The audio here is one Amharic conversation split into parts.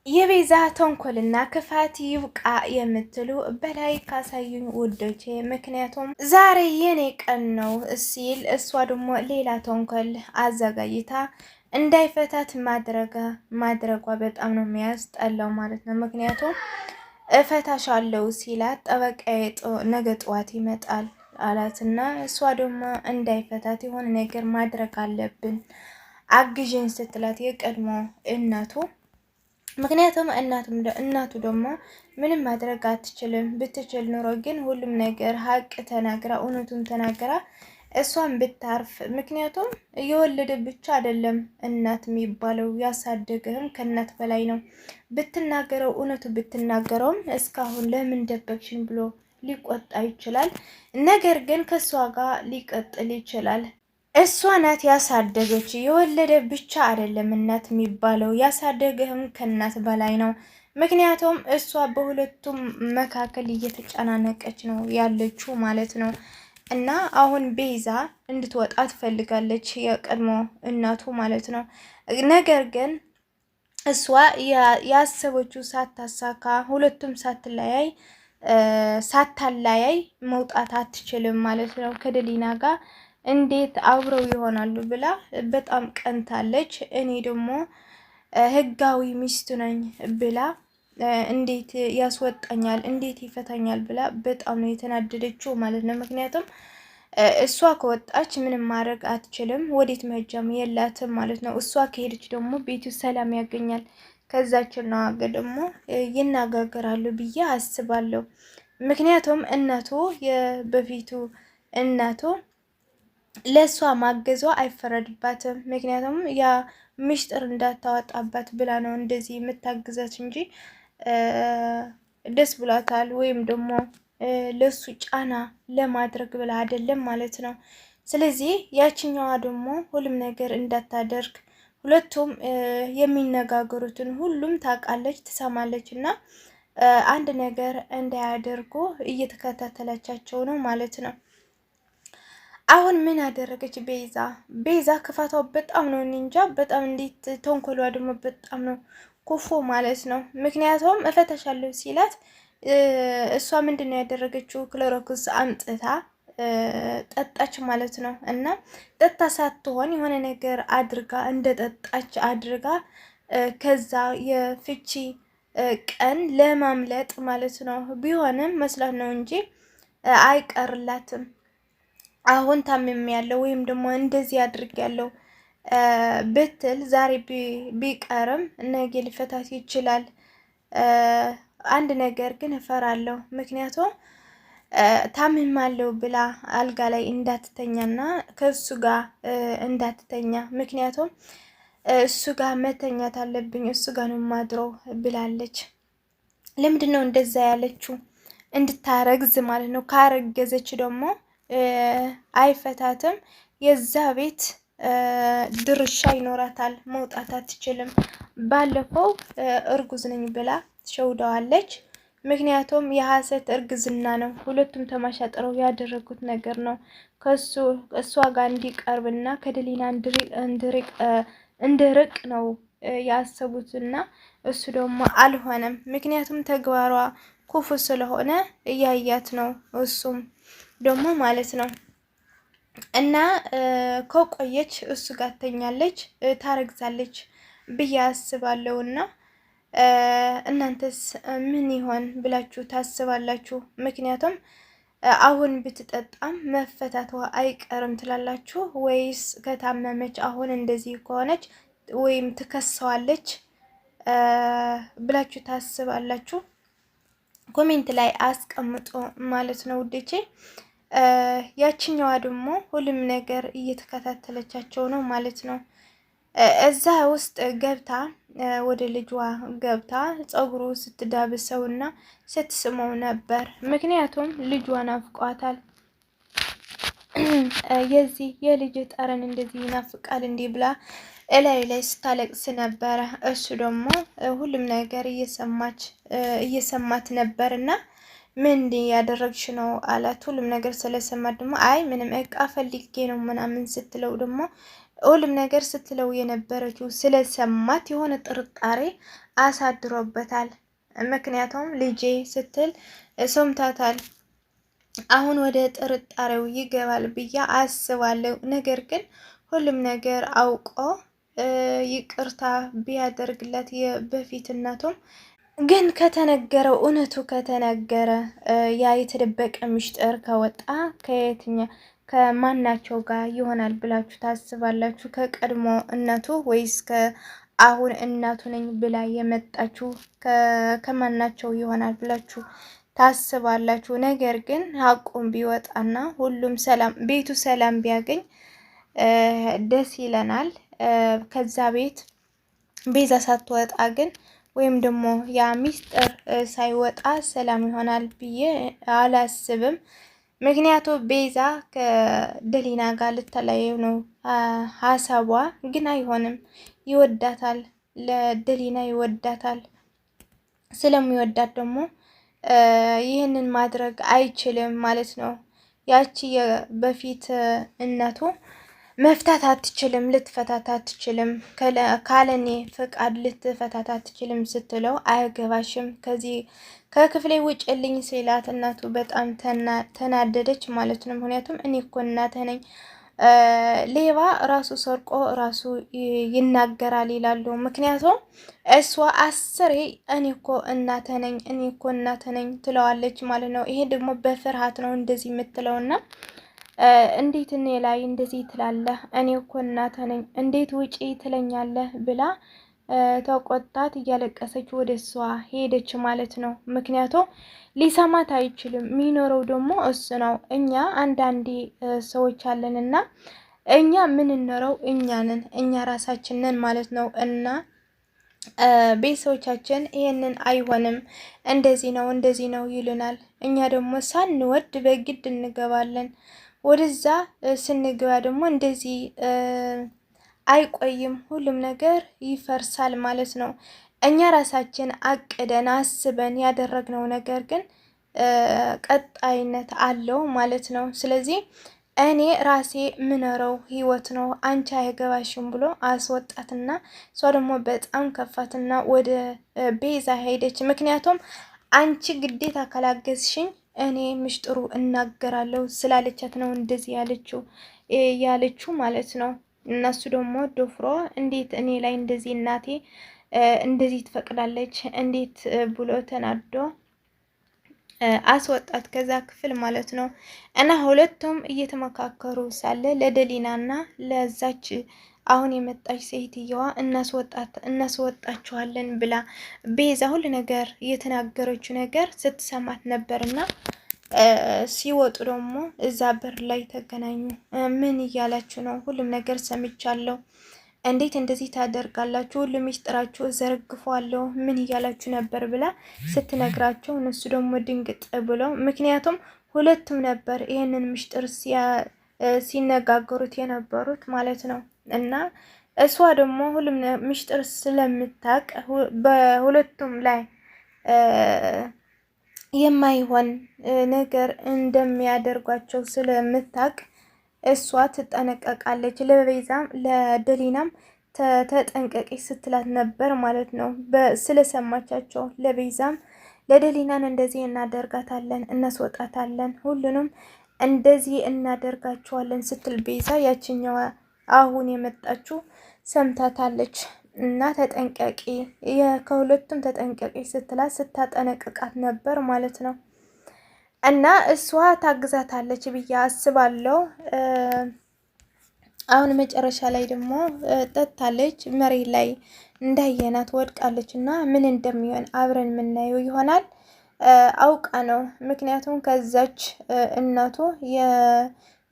የቤዛ ተንኮልና ክፋት ይብቃ የምትሉ በላይ ካሳዩኝ ውዶቼ። ምክንያቱም ዛሬ የኔ ቀን ነው ሲል እሷ ደግሞ ሌላ ተንኮል አዘጋጅታ እንዳይፈታት ማድረጓ በጣም ነው የሚያስጠላው ማለት ነው። ምክንያቱም እፈታሻለሁ ሲላት ጠበቃዬ ነገ ጠዋት ይመጣል አላትና እሷ ደግሞ እንዳይፈታት የሆነ ነገር ማድረግ አለብን አግዥን ስትላት የቀድሞ እናቱ ምክንያቱም እናቱ ደግሞ ምንም ማድረግ አትችልም። ብትችል ኑሮ ግን ሁሉም ነገር ሀቅ ተናግራ እውነቱን ተናግራ እሷን ብታርፍ። ምክንያቱም የወለደ ብቻ አይደለም እናት የሚባለው ያሳደገህም ከእናት በላይ ነው። ብትናገረው እውነቱ ብትናገረውም እስካሁን ለምን ደበቅሽን ብሎ ሊቆጣ ይችላል። ነገር ግን ከእሷ ጋር ሊቀጥል ይችላል። እሷ ናት ያሳደገች። የወለደ ብቻ አይደለም እናት የሚባለው ያሳደገህም ከእናት በላይ ነው። ምክንያቱም እሷ በሁለቱም መካከል እየተጨናነቀች ነው ያለችው ማለት ነው። እና አሁን ቤዛ እንድትወጣ ትፈልጋለች የቀድሞ እናቱ ማለት ነው። ነገር ግን እሷ ያሰበችው ሳታሳካ ሁለቱም ሳታለያይ መውጣት አትችልም ማለት ነው ከደሊና ጋር እንዴት አብረው ይሆናሉ ብላ በጣም ቀንታለች። እኔ ደግሞ ህጋዊ ሚስቱ ነኝ ብላ እንዴት ያስወጣኛል እንዴት ይፈታኛል ብላ በጣም ነው የተናደደችው ማለት ነው። ምክንያቱም እሷ ከወጣች ምንም ማድረግ አትችልም፣ ወዴት መሄጃም የላትም ማለት ነው። እሷ ከሄደች ደግሞ ቤቱ ሰላም ያገኛል። ከዛችና ደግሞ ይነጋገራሉ ብዬ አስባለሁ። ምክንያቱም እናቱ የበፊቱ እናቱ ለሷ ማገዟ አይፈረድባትም። ምክንያቱም ያ ምስጢር እንዳታወጣባት ብላ ነው እንደዚህ የምታግዛት እንጂ ደስ ብሏታል ወይም ደግሞ ለሱ ጫና ለማድረግ ብላ አይደለም ማለት ነው። ስለዚህ ያችኛዋ ደግሞ ሁሉም ነገር እንዳታደርግ ሁለቱም የሚነጋገሩትን ሁሉም ታውቃለች፣ ትሰማለች እና አንድ ነገር እንዳያደርጉ እየተከታተለቻቸው ነው ማለት ነው። አሁን ምን አደረገች ቤዛ ክፋቷ በጣም ነው እንጃ። በጣም እንዴት ተንኮሏ ደግሞ በጣም ነው ኩፉ ማለት ነው። ምክንያቱም እፈተሻለሁ ሲላት እሷ ምንድን ነው ያደረገችው? ክሎሮክስ አምጥታ ጠጣች ማለት ነው። እና ጠጣ ሳትሆን የሆነ ነገር አድርጋ እንደ ጠጣች አድርጋ ከዛ የፍቺ ቀን ለማምለጥ ማለት ነው። ቢሆንም መስላት ነው እንጂ አይቀርላትም። አሁን ታምም ያለው ወይም ደግሞ እንደዚህ አድርግ ያለው ብትል ዛሬ ቢቀርም ነገ ሊፈታት ይችላል። አንድ ነገር ግን እፈራለሁ። ምክንያቱም ታምም አለው ብላ አልጋ ላይ እንዳትተኛና ከሱ ጋር እንዳትተኛ። ምክንያቱም እሱ ጋር መተኛት አለብኝ እሱ ጋር ነው ማድረው ብላለች። ለምንድን ነው እንደዛ ያለችው? እንድታረግዝ ማለት ነው። ካረገዘች ደግሞ አይፈታትም። የዛ ቤት ድርሻ ይኖራታል። መውጣት አትችልም። ባለፈው እርጉዝ ነኝ ብላ ሸውደዋለች። ምክንያቱም የሐሰት እርግዝና ነው። ሁለቱም ተማሻጥረው ያደረጉት ነገር ነው። እሷ ጋር እንዲቀርብና ከደሊና እንድርቅ ነው ያሰቡትና እሱ ደግሞ አልሆነም። ምክንያቱም ተግባሯ ክፉ ስለሆነ እያያት ነው እሱም ደግሞ ማለት ነው። እና ከቆየች እሱ ጋር ተኛለች ታረግዛለች ብዬ አስባለሁ። እና እናንተስ ምን ይሆን ብላችሁ ታስባላችሁ? ምክንያቱም አሁን ብትጠጣም መፈታቷ አይቀርም ትላላችሁ ወይስ ከታመመች አሁን እንደዚህ ከሆነች ወይም ትከሰዋለች ብላችሁ ታስባላችሁ? ኮሜንት ላይ አስቀምጦ ማለት ነው ውዴቼ። ያችኛዋ ደግሞ ሁሉም ነገር እየተከታተለቻቸው ነው ማለት ነው። እዛ ውስጥ ገብታ ወደ ልጇ ገብታ ፀጉሩ ስትዳብሰው እና ስትስመው ነበር። ምክንያቱም ልጇን አፍቋታል። የዚህ የልጅ ጠረን እንደዚህ ይናፍቃል እንዲህ ብላ እላይ ላይ ስታለቅስ ነበረ። እሱ ደግሞ ሁሉም ነገር እየሰማት ነበር እና ምን ያደረግሽ ነው አላት። ሁሉም ነገር ስለሰማት ደግሞ አይ ምንም እቃ ፈልጌ ነው ምናምን ስትለው ደግሞ ሁሉም ነገር ስትለው የነበረችው ስለሰማት የሆነ ጥርጣሬ አሳድሮበታል። ምክንያቱም ልጄ ስትል ሰምታታል። አሁን ወደ ጥርጣሬው ይገባል ብዬ አስባለሁ። ነገር ግን ሁሉም ነገር አውቆ ይቅርታ ቢያደርግላት በፊትነቱም ግን ከተነገረው እውነቱ ከተነገረ ያ የተደበቀ ምስጢር ከወጣ ከማናቸው ጋር ይሆናል ብላችሁ ታስባላችሁ? ከቀድሞ እናቱ ወይስ ከአሁን እናቱ ነኝ ብላ የመጣችሁ ከማናቸው ይሆናል ብላችሁ ታስባላችሁ? ነገር ግን ሀቁም ቢወጣና ሁሉም ሰላም ቤቱ ሰላም ቢያገኝ ደስ ይለናል። ከዛ ቤት ቤዛ ሳትወጣ ግን ወይም ደግሞ ያ ሚስጥር ሳይወጣ ሰላም ይሆናል ብዬ አላስብም። ምክንያቱ ቤዛ ከደሊና ጋር ልተለያዩ ነው ሀሳቧ፣ ግን አይሆንም። ይወዳታል፣ ለደሊና ይወዳታል። ስለሚወዳት ደግሞ ይህንን ማድረግ አይችልም ማለት ነው። ያቺ በፊት እናቱ መፍታት አትችልም፣ ልትፈታት አትችልም፣ ካለኔ ፍቃድ ልትፈታት አትችልም ስትለው አያገባሽም ከዚህ ከክፍሌ ውጭልኝ ሲላት እናቱ በጣም ተናደደች ማለት ነው። ምክንያቱም እኔ እኮ እናትህ ነኝ፣ ሌባ ራሱ ሰርቆ ራሱ ይናገራል ይላሉ። ምክንያቱም እሷ አስሬ እኔ እኮ እናትህ ነኝ፣ እኔ እኮ እናትህ ነኝ ትለዋለች ማለት ነው። ይሄ ደግሞ በፍርሃት ነው እንደዚህ የምትለውና እንዴት እኔ ላይ እንደዚህ ትላለህ? እኔ እኮ እናትህ ነኝ፣ እንዴት ውጪ ትለኛለህ? ብላ ተቆጣት። እያለቀሰች ወደ እሷ ሄደች ማለት ነው። ምክንያቱም ሊሰማት አይችልም። የሚኖረው ደግሞ እሱ ነው። እኛ አንዳንዴ ሰዎች አለንና እኛ የምንኖረው እኛንን እኛ ራሳችንን ማለት ነው። እና ቤተሰቦቻችን ይሄንን አይሆንም፣ እንደዚህ ነው ይሉናል። እኛ ደግሞ ሳንወድ በግድ እንገባለን። ወደዛ ስንገባ ደግሞ እንደዚህ አይቆይም፣ ሁሉም ነገር ይፈርሳል ማለት ነው። እኛ ራሳችን አቅደን አስበን ያደረግነው ነገር ግን ቀጣይነት አለው ማለት ነው። ስለዚህ እኔ ራሴ ምኖረው ህይወት ነው፣ አንቺ አይገባሽም ብሎ አስወጣትና እሷ ደግሞ በጣም ከፋትና ወደ ቤዛ ሄደች። ምክንያቱም አንቺ ግዴታ ካላገዝሽኝ እኔ ምስጢሩ እናገራለሁ ስላለቻት ነው እንደዚህ ያለችው ማለት ነው። እነሱ ደግሞ ዶፍሮ እንዴት እኔ ላይ እንደዚህ እናቴ እንደዚህ ትፈቅዳለች እንዴት ብሎ ተናዶ አስወጣት ከዛ ክፍል ማለት ነው። እና ሁለቱም እየተመካከሩ ሳለ ለደሊናና ለዛች አሁን የመጣች ሴትየዋ እናስወጣችኋለን ብላ ቤዛ ሁሉ ነገር የተናገረችው ነገር ስትሰማት ነበርና ሲወጡ ደግሞ እዛ በር ላይ ተገናኙ። ምን እያላችሁ ነው? ሁሉም ነገር ሰምቻለሁ። እንዴት እንደዚህ ታደርጋላችሁ? ሁሉም ሚስጥራችሁ ዘርግፏለሁ። ምን እያላችሁ ነበር ብላ ስትነግራቸው እነሱ ደግሞ ድንግጥ ብለው፣ ምክንያቱም ሁለቱም ነበር ይህንን ምስጢር ሲነጋገሩት የነበሩት ማለት ነው። እና እሷ ደግሞ ሁሉም ምስጢር ስለምታውቅ በሁለቱም ላይ የማይሆን ነገር እንደሚያደርጓቸው ስለምታውቅ እሷ ትጠነቀቃለች። ለቤዛም ለደሊናም ተጠንቀቂ ስትላት ነበር ማለት ነው። ስለሰማቻቸው ለቤዛም ለደሊናን እንደዚህ እናደርጋታለን፣ እናስወጣታለን፣ ሁሉንም እንደዚህ እናደርጋቸዋለን ስትል ቤዛ ያችኛዋ አሁን የመጣችው ሰምታታለች። እና ተጠንቀቂ፣ ከሁለቱም ተጠንቀቂ ስትላት ስታጠነቅቃት ነበር ማለት ነው። እና እሷ ታግዛታለች ብዬ አስባለሁ። አሁን መጨረሻ ላይ ደግሞ ጠጥታለች፣ መሬት ላይ እንዳየናት ወድቃለች። እና ምን እንደሚሆን አብረን የምናየው ይሆናል። አውቃ ነው፣ ምክንያቱም ከዛች እናቱ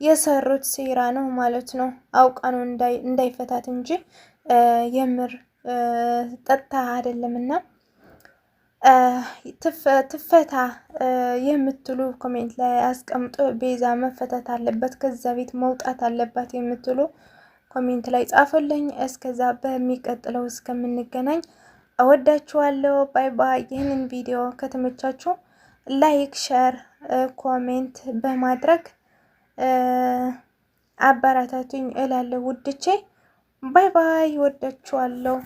የሰሩት ሴራ ነው ማለት ነው። አውቃ ነው እንዳይፈታት እንጂ የምር ጠጥታ አይደለም። እና ትፈታ የምትሉ ኮሜንት ላይ አስቀምጦ ቤዛ መፈታት አለበት፣ ከዛ ቤት መውጣት አለባት የምትሉ ኮሜንት ላይ ጻፉልኝ። እስከዛ በሚቀጥለው እስከምንገናኝ እወዳችኋለሁ። ባይ ባይ። ይህንን ቪዲዮ ከተመቻችሁ ላይክ፣ ሸር፣ ኮሜንት በማድረግ አበረታቱኝ እላለሁ ውድቼ። ባይ ባይ። ወዳችኋለሁ።